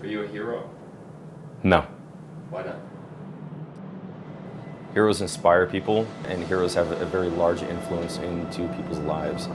Are you a hero? No. Why not? Heroes inspire people, and heroes have a very large influence into people's lives.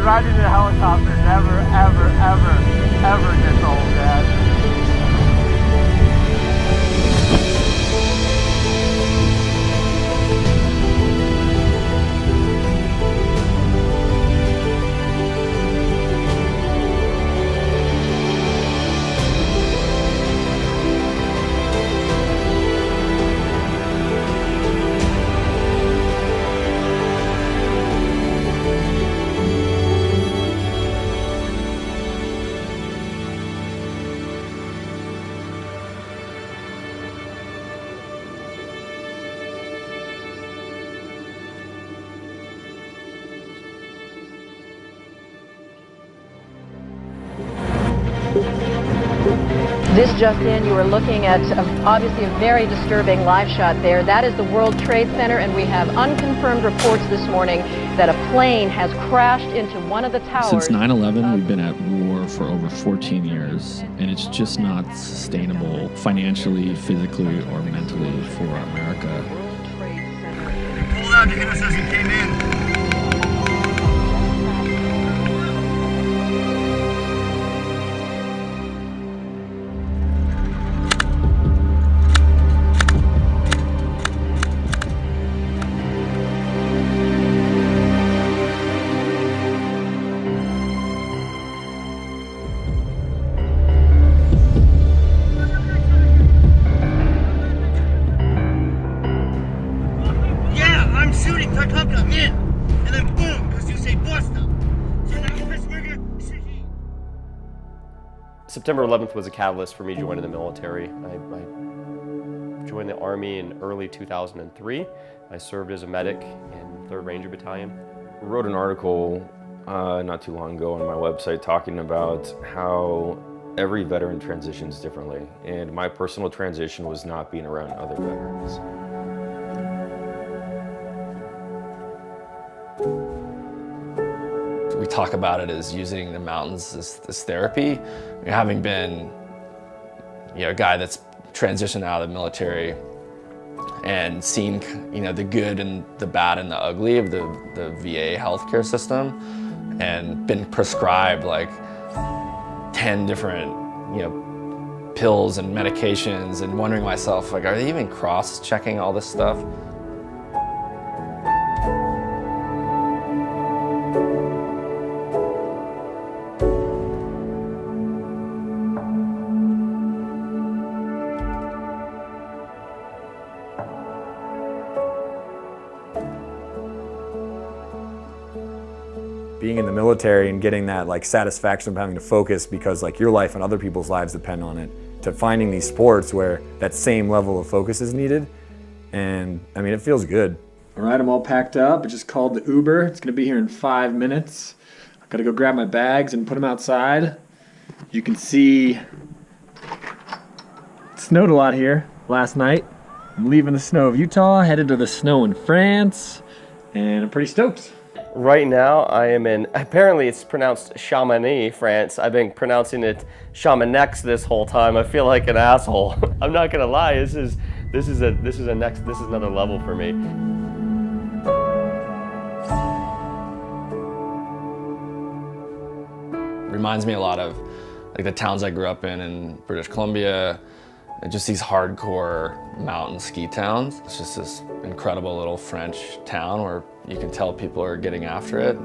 Riding in a helicopter never, ever, ever, ever gets old, Dad. This just in, you are looking at obviously a very disturbing live shot there. That is the World Trade Center, and we have unconfirmed reports this morning that a plane has crashed into one of the towers. Since 9/11, we've been at war for over 14 years, and it's just not sustainable financially, physically, or mentally for America. They pulled out to hit us as he came in. September 11th was a catalyst for me joining the military. I joined the Army in early 2003. I served as a medic in 3rd Ranger Battalion. I wrote an article not too long ago on my website talking about how every veteran transitions differently, and my personal transition was not being around other veterans. We talk about it as using the mountains as therapy. Having been, a guy that's transitioned out of the military and seen, the good and the bad and the ugly of the VA healthcare system, and been prescribed like 10 different, pills and medications, and wondering myself, like, are they even cross-checking all this stuff? Being in the military and getting that satisfaction of having to focus because your life and other people's lives depend on it, to finding these sports where that same level of focus is needed, and I mean, it feels good. All right, I'm all packed up. I just called the Uber. It's gonna be here in 5 minutes. I gotta go grab my bags and put them outside. You can see it snowed a lot here last night. I'm leaving the snow of Utah, headed to the snow in France, and I'm pretty stoked. Right now, I am in, apparently it's pronounced Chamonix, France. I've been pronouncing it Chamonix this whole time. I feel like an asshole. I'm not gonna lie, this is another level for me. Reminds me a lot of the towns I grew up in British Columbia, and just these hardcore mountain ski towns. It's just this incredible little French town where you can tell people are getting after it.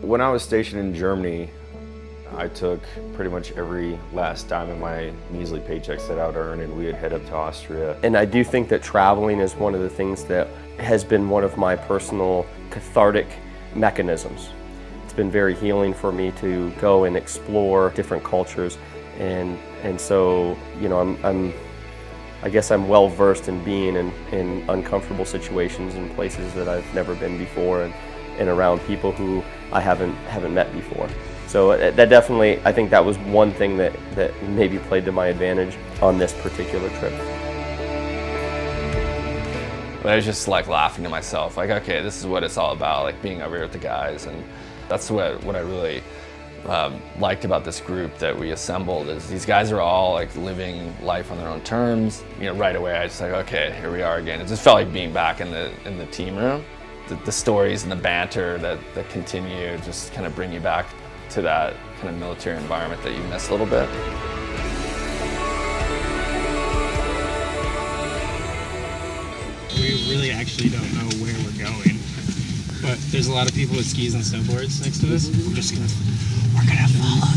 When I was stationed in Germany, I took pretty much every last dime of my measly paychecks that I would earn, and we would head up to Austria. And I do think that traveling is one of the things that has been one of my personal cathartic mechanisms. It's been very healing for me to go and explore different cultures, and so, you know, I guess I'm well versed in being in uncomfortable situations in places that I've never been before, and around people who I haven't met before. So that definitely, I think that was one thing that maybe played to my advantage on this particular trip. But I was just like laughing to myself, like, okay, this is what it's all about, like being over here with the guys. And that's what I really liked about this group that we assembled, is these guys are all like living life on their own terms. You know, right away I just like, okay, here we are again. It just felt like being back in the team room. The stories and the banter that continue just kind of bring you back to that kind of military environment that you miss a little bit. We really actually don't know where we're going, but there's a lot of people with skis and snowboards next to us. We're gonna follow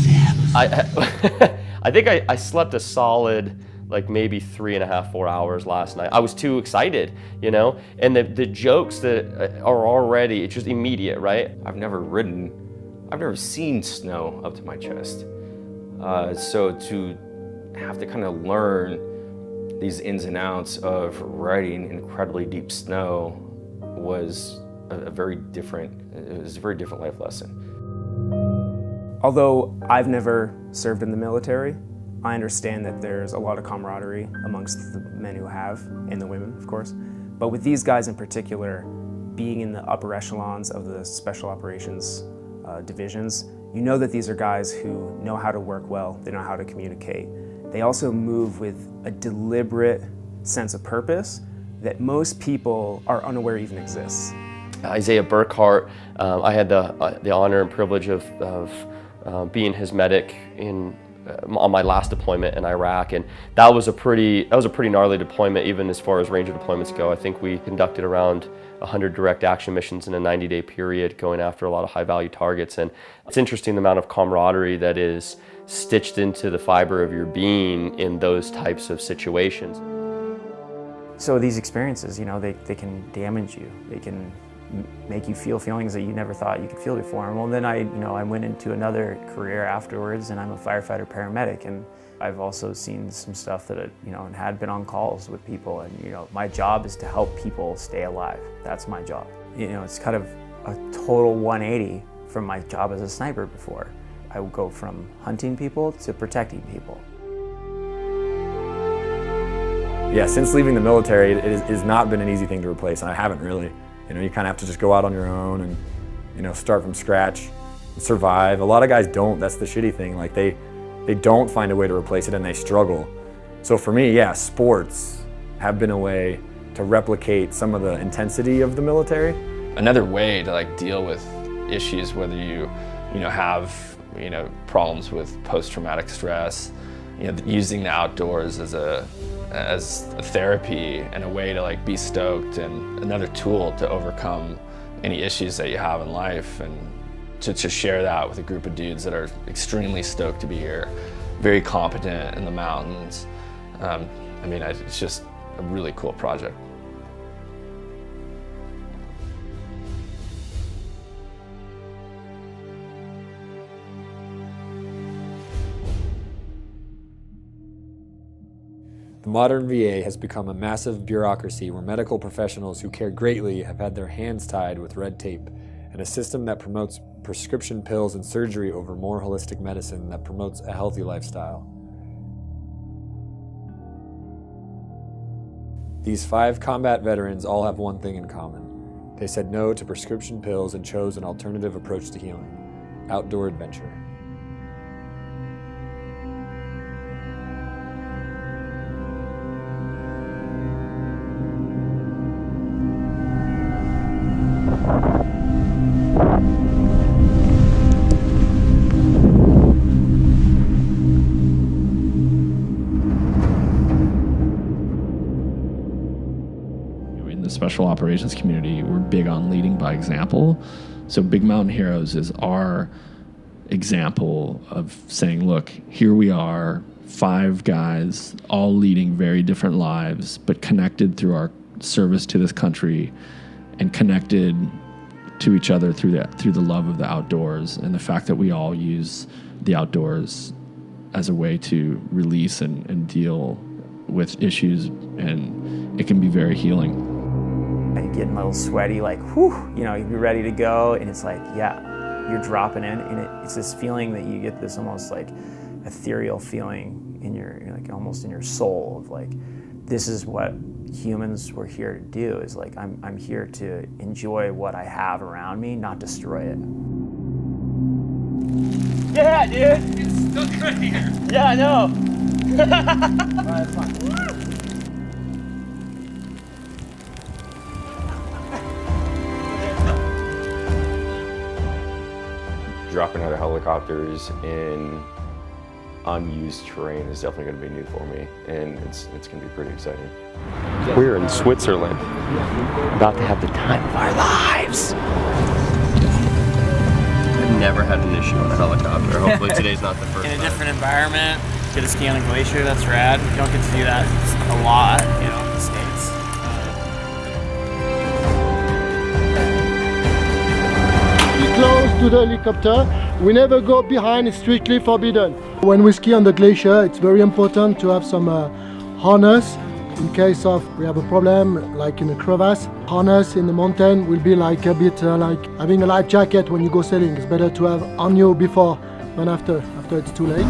them. I think I slept a solid, like maybe 3.5, 4 hours last night. I was too excited, you know? And the jokes that are already, it's just immediate, right? I've never seen snow up to my chest. So to have to kind of learn these ins and outs of riding incredibly deep snow was a very different life lesson. Although I've never served in the military, I understand that there's a lot of camaraderie amongst the men who have, and the women, of course. But with these guys in particular, being in the upper echelons of the special operations divisions, you know that these are guys who know how to work well, they know how to communicate. They also move with a deliberate sense of purpose that most people are unaware even exists. Isaiah Burkhart, I had the honor and privilege of being his medic on my last deployment in Iraq, and that was a pretty gnarly deployment, even as far as Ranger deployments go. I think we conducted around 100 direct action missions in a 90-day period, going after a lot of high-value targets. And it's interesting the amount of camaraderie that is stitched into the fiber of your being in those types of situations. So these experiences, you know, they can damage you. They can make you feel feelings that you never thought you could feel before. And well, then I went into another career afterwards, and I'm a firefighter paramedic, and I've also seen some stuff that, and had been on calls with people, and my job is to help people stay alive. That's my job. It's kind of a total 180 from my job as a sniper before. I would go from hunting people to protecting people. Yeah, since leaving the military, it has not been an easy thing to replace, and I haven't really. You kind of have to just go out on your own and, start from scratch, and survive. A lot of guys don't. That's the shitty thing. Like they don't find a way to replace it, and they struggle. So for me, yeah, sports have been a way to replicate some of the intensity of the military. Another way to deal with issues, whether you have problems with post-traumatic stress, using the outdoors as a therapy and a way to be stoked, and another tool to overcome any issues that you have in life, and to share that with a group of dudes that are extremely stoked to be here, very competent in the mountains. It's just a really cool project. The modern VA has become a massive bureaucracy where medical professionals who care greatly have had their hands tied with red tape, and a system that promotes prescription pills and surgery over more holistic medicine that promotes a healthy lifestyle. These 5 combat veterans all have one thing in common. They said no to prescription pills and chose an alternative approach to healing: outdoor adventure. Special operations community, we're big on leading by example. So Big Mountain Heroes is our example of saying, look, here we are, 5 guys, all leading very different lives, but connected through our service to this country and connected to each other through the love of the outdoors and the fact that we all use the outdoors as a way to release and deal with issues, and it can be very healing. You get a little sweaty, like, whew, you know, you'd be ready to go, and it's like, yeah, you're dropping in, and it's this feeling that you get, this almost like ethereal feeling in your, like almost in your soul of like, this is what humans were here to do, is like, I'm here to enjoy what I have around me, not destroy it. Yeah, dude. It's still good here. Yeah, I know. Alright, fine. Dropping out of helicopters in unused terrain is definitely going to be new for me, and it's going to be pretty exciting. We're in Switzerland, about to have the time of our lives. I've never had an issue on a helicopter. Hopefully today's not the first In a time. different environment, get to ski on a glacier, that's rad. You don't get to do that a lot, you know, in the States. Close to the helicopter. We never go behind, it's strictly forbidden. When we ski on the glacier, it's very important to have some harness in case of we have a problem, like in a crevasse. Harness in the mountain will be like a bit like having a life jacket when you go sailing. It's better to have on you before than after it's too late.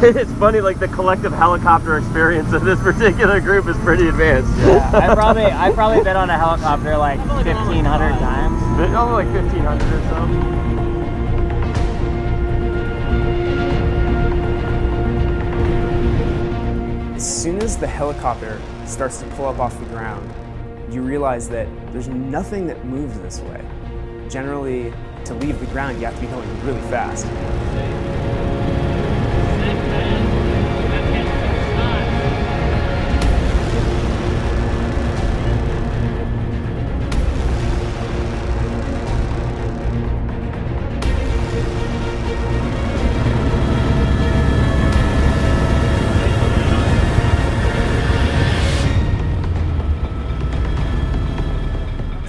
It's funny, like the collective helicopter experience of this particular group is pretty advanced. Yeah, I probably been on a helicopter like 1,500 times. Only like 1,500 or so. As soon as the helicopter starts to pull up off the ground, you realize that there's nothing that moves this way. Generally, to leave the ground, you have to be going really fast.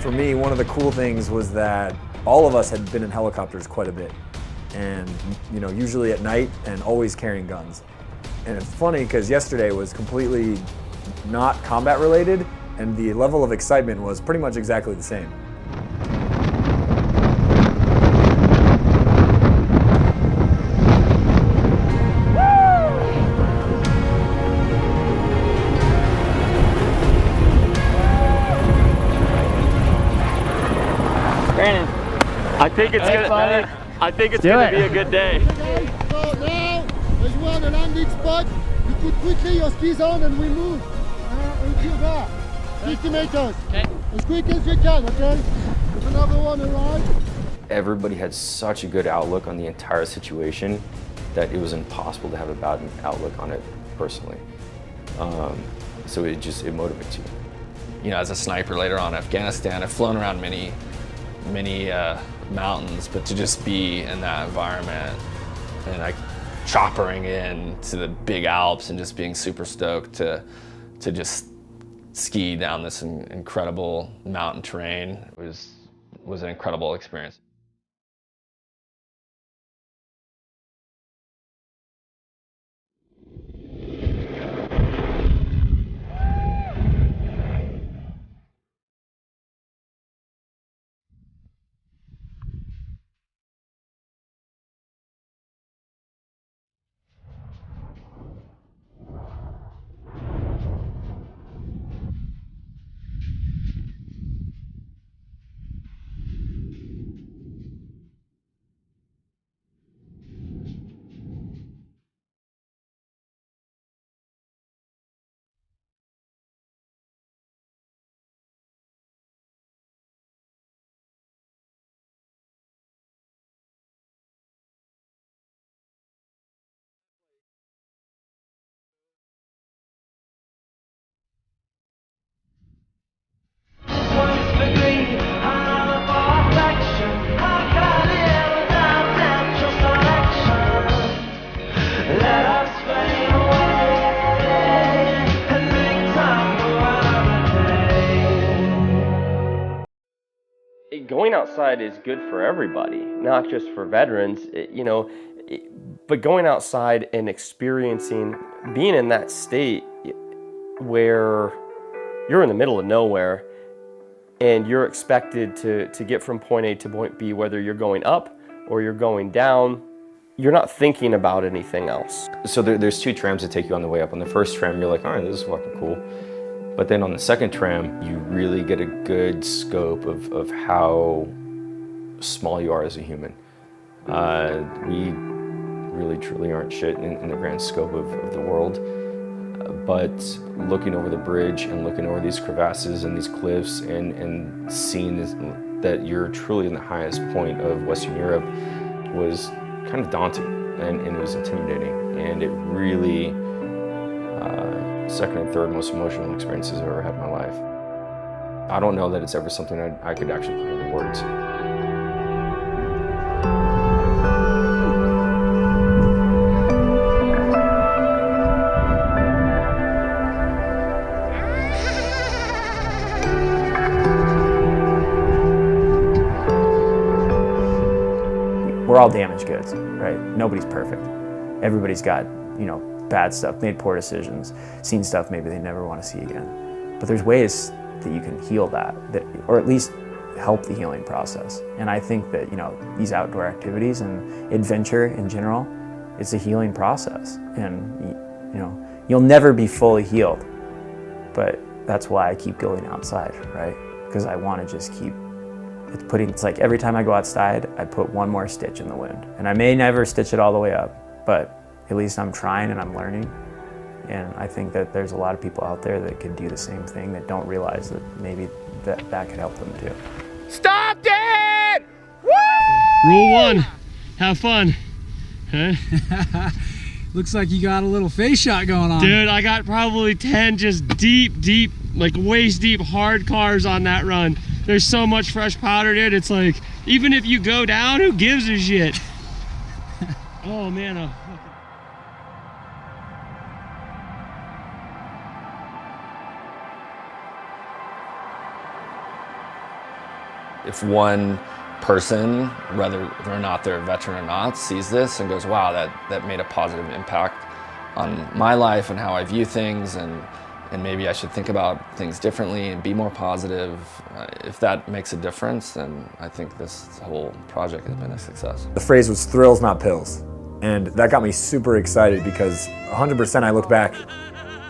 For me, one of the cool things was that all of us had been in helicopters quite a bit, and you know, usually at night and always carrying guns. And it's funny because yesterday was completely not combat related, and the level of excitement was pretty much exactly the same. I think it's gonna be a good day. So now, as we're on the landing spot, you put quickly your skis on and we move until there. 50 meters. Okay. As quick as you can, okay? There's another one arrived. Everybody had such a good outlook on the entire situation that it was impossible to have a bad outlook on it personally. So it motivates you. You know, as a sniper later on in Afghanistan, I've flown around many mountains, but to just be in that environment and like choppering in to the big Alps and just being super stoked to just ski down this incredible mountain terrain was an incredible experience. going outside is good for everybody, not just for veterans, but going outside and experiencing, being in that state where you're in the middle of nowhere and you're expected to get from point A to point B, whether you're going up or you're going down, you're not thinking about anything else. So there's 2 trams that take you on the way up. On the first tram, you're like, all right, this is fucking cool. But then on the second tram, you really get a good scope of how small you are as a human. We really, truly aren't shit in the grand scope of the world. But looking over the bridge and looking over these crevasses and these cliffs and seeing that you're truly in the highest point of Western Europe was kind of daunting and it was intimidating. And it really, second and third most emotional experiences I've ever had in my life. I don't know that it's ever something I could actually put into words. We're all damaged goods, right? Nobody's perfect. Everybody's got, bad stuff, made poor decisions, seen stuff maybe they never want to see again. But there's ways that you can heal that, or at least help the healing process. And I think that, these outdoor activities and adventure in general, it's a healing process. And, you'll never be fully healed, but that's why I keep going outside, right? Because I want to just keep it's like every time I go outside, I put one more stitch in the wound. And I may never stitch it all the way up, but at least I'm trying and I'm learning. And I think that there's a lot of people out there that could do the same thing that don't realize that maybe that could help them too. Stop it! Woo! Rule 1, have fun. Huh? Looks like you got a little face shot going on. Dude, I got probably 10 just deep, like waist deep hard cars on that run. There's so much fresh powder, dude. It's like, even if you go down, who gives a shit? Oh man. If one person, whether or not they're a veteran or not, sees this and goes, wow, that made a positive impact on my life and how I view things, and maybe I should think about things differently and be more positive. If that makes a difference, then I think this whole project has been a success. The phrase was thrills, not pills. And that got me super excited because 100% I look back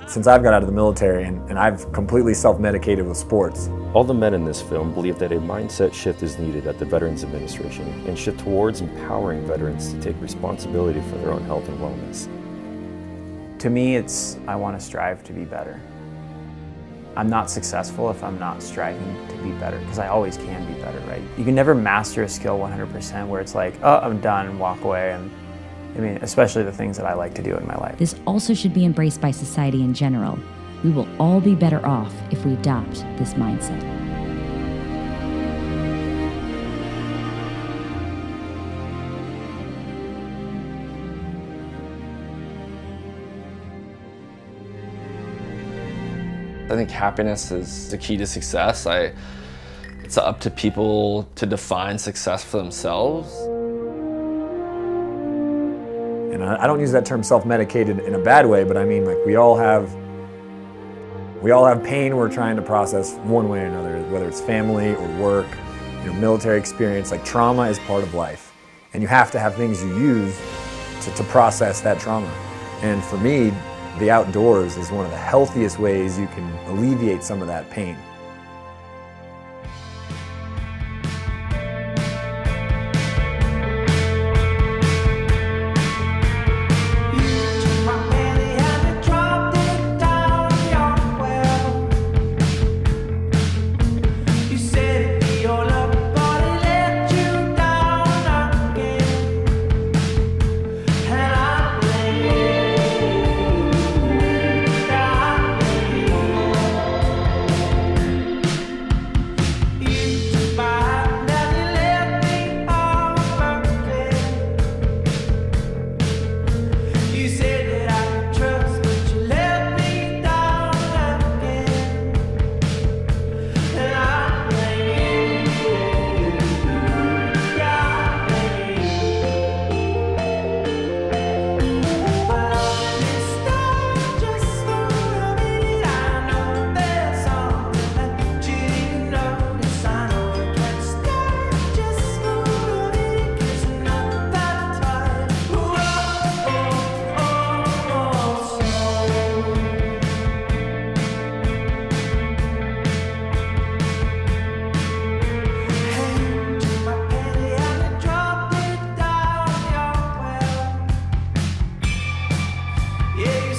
since I've got out of the military and I've completely self-medicated with sports. All the men in this film believe that a mindset shift is needed at the Veterans Administration and shift towards empowering veterans to take responsibility for their own health and wellness. To me, I want to strive to be better. I'm not successful if I'm not striving to be better, because I always can be better, right? You can never master a skill 100% where it's like, oh, I'm done, and walk away. And I mean, especially the things that I like to do in my life. This also should be embraced by society in general. We will all be better off if we adopt this mindset. I think happiness is the key to success. It's up to people to define success for themselves. And I don't use that term self-medicated in a bad way, but I mean, like, we all have pain we're trying to process one way or another, whether it's family or work, military experience. Like, trauma is part of life, and you have to have things you use to process that trauma. And for me, the outdoors is one of the healthiest ways you can alleviate some of that pain.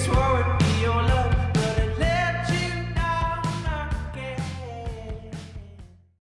forward.